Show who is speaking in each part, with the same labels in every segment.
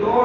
Speaker 1: 2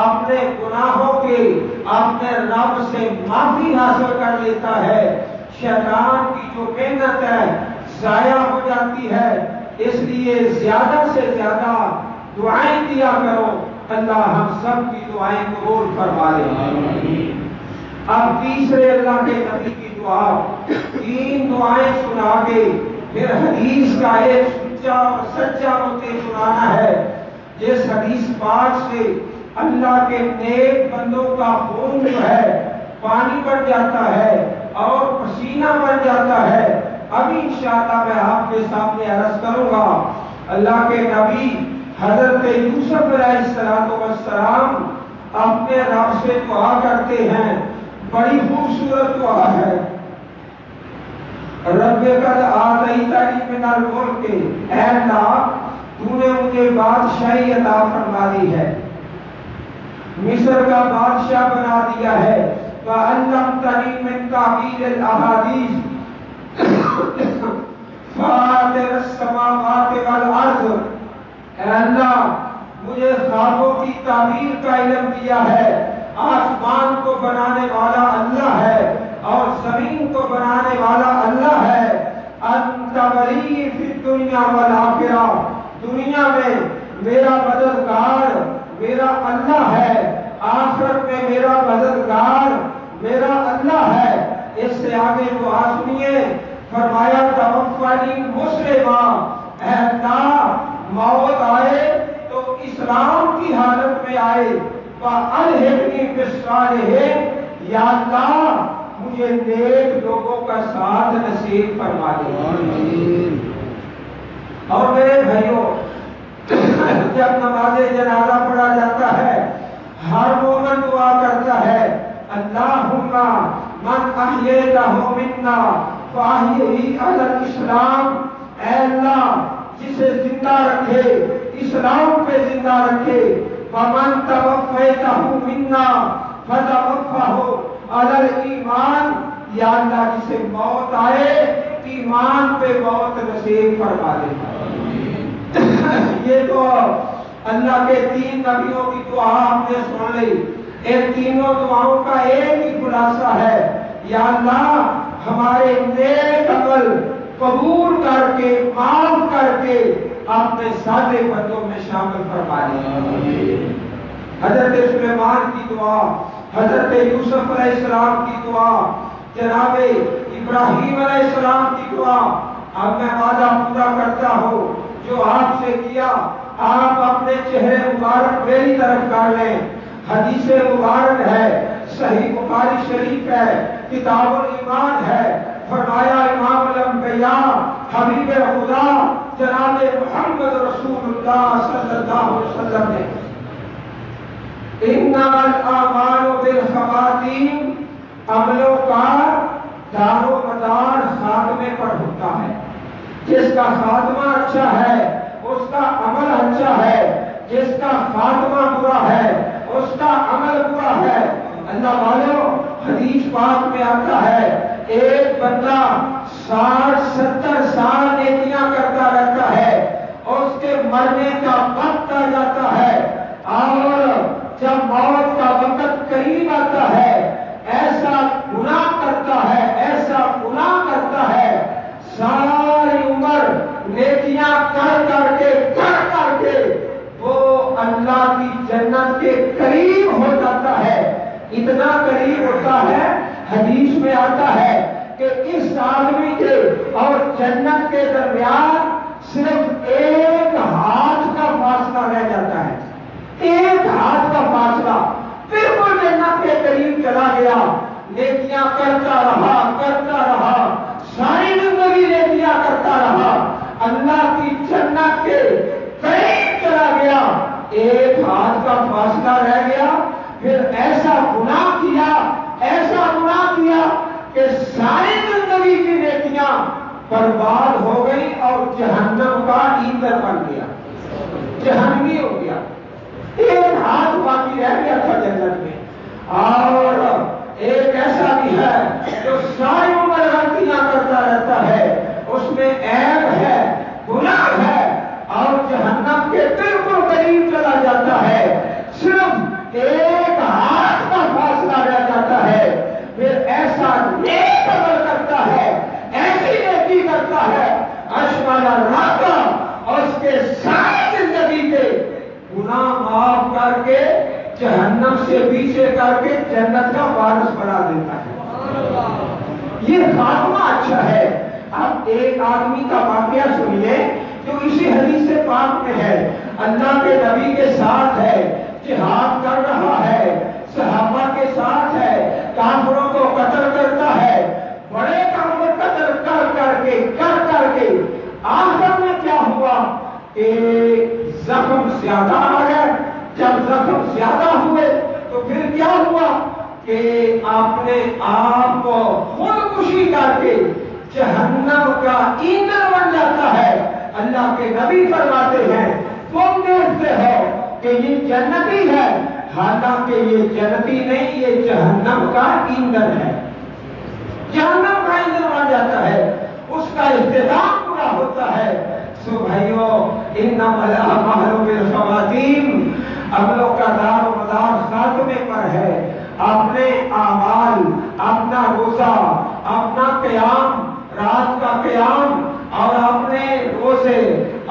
Speaker 1: اپنے گناہوں کے اپنے رب سے معافی حاصل کر لیتا ہے، شیطان کی جو محنت ہے ضائع ہو جاتی ہے۔ اس لیے زیادہ سے زیادہ دعائیں دیا کرو، اللہ ہم سب کی دعائیں قبول فرما لے۔ اب تیسرے اللہ کے نبی کی دعا، 3 دعائیں سنا کے پھر حدیث کا ایک سچا اور سچا مجھے سنانا ہے، جس حدیث پاک سے اللہ کے نیک بندوں کا خون جو ہے پانی بن جاتا ہے اور پسینہ بن جاتا ہے۔ ابھی انشاءاللہ میں آپ کے سامنے عرض کروں گا۔ اللہ کے نبی حضرت یوسف علیہ السلام اپنے رب سے دعا کرتے ہیں، بڑی خوبصورت دعا ہے۔ رب قد آتیتنی من الملک، اے اللہ تو نے مجھے بادشاہی عطا فرما دی ہے، مصر کا بادشاہ بنا دیا ہے، وعلمتنی من تعبیر الاحادیث فاطر السماوات والارض، اے اللہ مجھے خوابوں کی تعبیر کا علم دیا ہے، آسمان کو بنانے والا اللہ ہے اور زمین کو بنانے والا اللہ ہے۔ انت ولی فی الدنیا والآخرہ، دنیا میں میرا مددگار میرا اللہ ہے، آخرت میں میرا مددگار میرا اللہ ہے۔ اس سے آگے دعا سنیے، فرمایا توفنی مسلمہ، اے اللہ موت آئے تو اسلام کی حالت میں آئے، وَأَلْحِقْنِي بِالصَّالِحِينَ، یا اللہ مجھے نیک لوگوں کا ساتھ نصیب فرما دے۔ اور میرے بھائیوں، جب نماز جنازہ پڑھا جاتا ہے ہر مومن دعا کرتا ہے، اللہم من احییتہ منا فاحیہ علی الاسلام، اے اللہ جسے زندہ رکھے اسلام پہ زندہ رکھے، ومن توفیتہ منا فتوفہ علی الایمان، یا اللہ جسے موت آئے ایمان پہ موت نصیب فرما دے۔ یہ تو اللہ کے 3 نبیوں کی دعا آپ نے سن لی۔ ان تینوں دعاؤں کا ایک ہی خلاصہ ہے، یا اللہ ہمارے نیک عمل قبول کر کے معاف کر کے اپنے سادے بندوں میں شامل فرما لے۔ حضرت سلیمان کی دعا، حضرت یوسف علیہ السلام کی دعا، جناب ابراہیم علیہ السلام کی دعا، اب میں وعدہ پورا کرتا ہوں جو آپ سے کیا آپ اپنے چہرے مبارک میری طرف کر لیں۔ حدیث مبارک ہے، صحیح بخاری شریف ہے، کتاب الایمان ہے، فرمایا امام الانبیاء حبیب خدا جناب محمد رسول اللہ صلی اللہ علیہ وسلم نے، انما الاعمال بالخواتیم، عملوں کا دار و مدار خاتمے پر ہوتا ہے۔ جس کا خاتمہ اچھا ہے اس کا عمل اچھا ہے، جس کا خاتمہ برا ہے اس کا عمل برا ہے۔ اللہ والوں، حدیث پاک میں آتا ہے ایک بندہ 60-70 سال نیکیاں کرتا رہتا ہے، اس کے مرنے کا وقت آ جاتا ہے، اور جب موت کا وقت قریب آتا ہے ایسا گناہ کرتا ہے، ایسا گناہ کرتا ہے، ساری عمر نیکیاں کر کے وہ اللہ کی جنت کے قریب ہو جاتا ہے۔ اتنا قریب ہوتا ہے، حدیث میں آتا ہے کہ اس آدمی کے اور جنت کے درمیان صرف ایک ہاتھ کا فاصلہ رہ جاتا ہے، ایک ہاتھ کا فاصلہ، بالکل جنت کے قریب چلا گیا۔ نیکیاں کرتا رہا، ساری زندگی نیکیاں کرتا رہا، اللہ کی جنت کے قریب چلا گیا، ایک ہاتھ کا فاصلہ رہ گیا، پھر ایسا گناہ کیا کہ ساری زندگی کی نیکیاں برباد ہو گئی اور جہنم کا ایندھن بن گیا، جہنمی ہو گیا، ایک ہاتھ باقی رہ گیا تھا جنت میں۔ اور ایک ایسا بھی ہے جو ساری عمر غلطیاں کرتا رہتا ہے، اس میں عیب ہے، گناہ ہے، اور جہنم کے بالکل قریب چلا جاتا ہے، صرف کے ساری زندگی کے گناہ معاف کر کے جہنم سے پیچھے کر کے جنت کا وارث بنا دیتا ہے۔ یہ خاتمہ اچھا ہے۔ اب ایک آدمی کا واقعہ سنیے جو اسی حدیث پاک میں ہے، اللہ کے نبی کے ساتھ ہے، جہاد کر رہا ہے، صحابہ کے ساتھ ہے، کافروں کو قتل کرتا ہے، بڑے کافر قتل کر کے آخر میں کیا ہوا کہ زخم زیادہ آ گئے۔ جب زخم زیادہ ہوئے تو پھر کیا ہوا کہ آپ نے آپ کو خودکشی کر کے جہنم کا ایندھن بن جاتا ہے۔ اللہ کے نبی فرماتے ہیں تم دیکھتے ہو کہ یہ جنتی ہے، حالانکہ یہ جنتی نہیں، یہ جہنم کا ایندھن ہے۔ جہنم کا ایندھن بن جاتا ہے، اس کا اختتام پورا ہوتا ہے۔ سو بھائیو، انما الاعمال بالخواتیم، عملوں کا دار و مدار خاتمے پر ہے۔ اپنے اعمال، اپنا روزہ، اپنا قیام، رات کا قیام اور اپنے روزے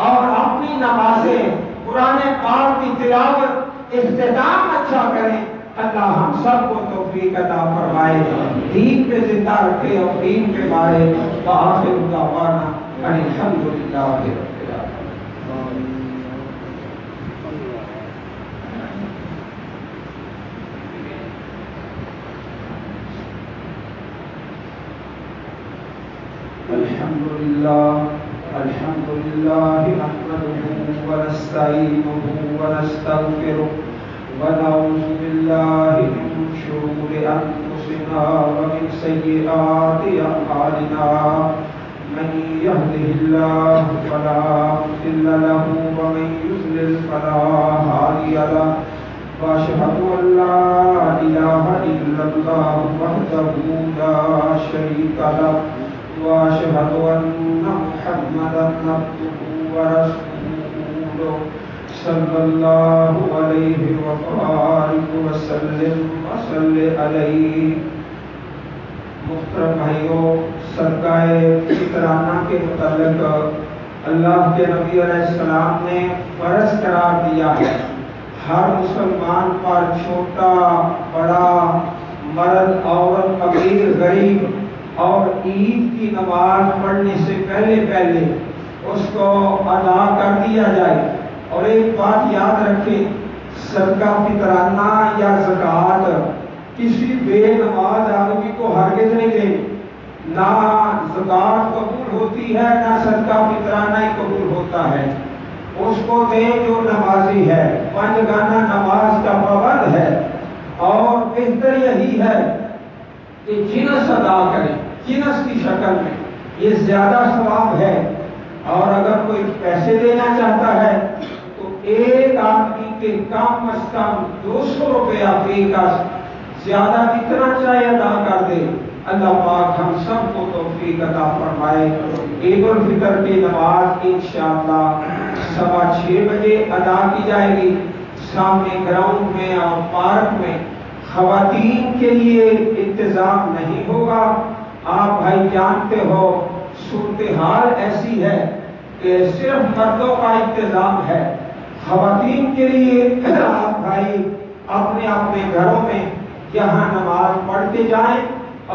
Speaker 1: اور اپنی نمازیں، قرآن پاک کی تلاوت، اختتام اچھا کریں۔ اللہ ہم سب کو توفیق عطا فرمائے، دین پہ زندہ رکھے اور دین کے بارے وآخر دعوانا ان الحمدللہ رب العالمین۔ الحمد لله نحمده ونستعينه ونستغفره ونعوذ بالله من شرور أنفسنا ومن سيئات أعمالنا، من يهده الله فلا مضل له ومن يضلل فلا هادي له، وأشهد أن لا إله إلا الله وحده لا شريك له، وأشهد أن محمدا عبده ورسوله صلى الله عليه وآله وسلم وصلى عليه۔ محترم بھائیوں، صدقہ فطرانہ کے متعلق اللہ کے نبی علیہ السلام نے فرض قرار دیا ہے۔ ہر مسلمان پر چھوٹا بڑا، مرد عورت، امیر غریب، اور عید کی نماز پڑھنے سے پہلے اس کو ادا کر دیا جائے۔ اور ایک بات یاد رکھیں، صدقہ فطرانہ یا زکوٰۃ کسی بے نماز آدمی کو ہرگز نہیں دیں۔ نہ زکوٰۃ قبول ہوتی ہے، نہ صدقہ فطرانہ ہی قبول ہوتا ہے۔ اس کو دیں جو نمازی ہے، پنجگانہ نماز کا پابند ہے، اور بہتر یہی ہے کہ جنس ادا کریں، جنس کی شکل میں، یہ زیادہ ثواب ہے۔ اور اگر کوئی پیسے دینا چاہتا ہے تو ایک آدمی کے کم از کم 200 روپیہ فی کا زیادہ جتنا چاہے ادا کر دے۔ اللہ پاک ہم سب کو توفیق عطا فرمائے۔ عید الفطر کی نماز انشاءاللہ 6:15 بجے ادا کی جائے گی، سامنے گراؤنڈ میں اور پارک میں۔ خواتین کے لیے انتظام نہیں ہوگا۔ آپ بھائی جانتے ہو صورتحال ایسی ہے کہ صرف مردوں کا انتظام ہے۔ خواتین کے لیے آپ بھائی اپنے اپنے گھروں میں یہاں نماز پڑھ کے جائیں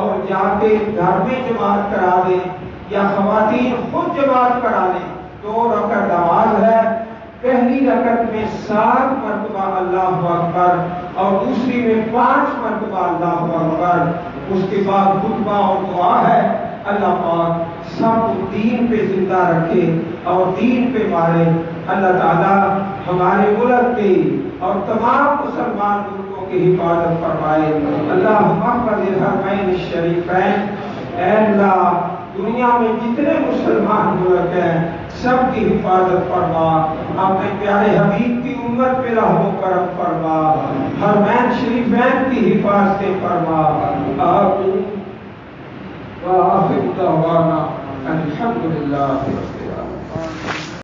Speaker 1: اور جا کے گھر میں جماعت کرا دیں، یا خواتین خود جماعت کرا لیں۔ 2 رکعت نماز ہے، پہلی رکعت میں 7 مرتبہ اللہ اکبر اور دوسری میں 5 مرتبہ اللہ اکبر۔ اس کے بعد خطبہ اور دعا ہے۔ اللہ پاک سب کو دین پہ زندہ رکھے اور دین پہ مارے۔ اللہ تعالیٰ ہمارے ملک کی اور تمام مسلمان ملکوں کی حفاظت فرمائے۔ اللہم احفظ الحرمین الشریفین۔ اے اللہ، دنیا میں جتنے مسلمان ملک ہیں سب کی حفاظت فرما، اپنے پیارے حبیب کی امت پہ رحم و کرم فرما، حرمین شریفین کی حفاظت فرما۔ آمین۔ وآخر دعوانا الحمدللہ۔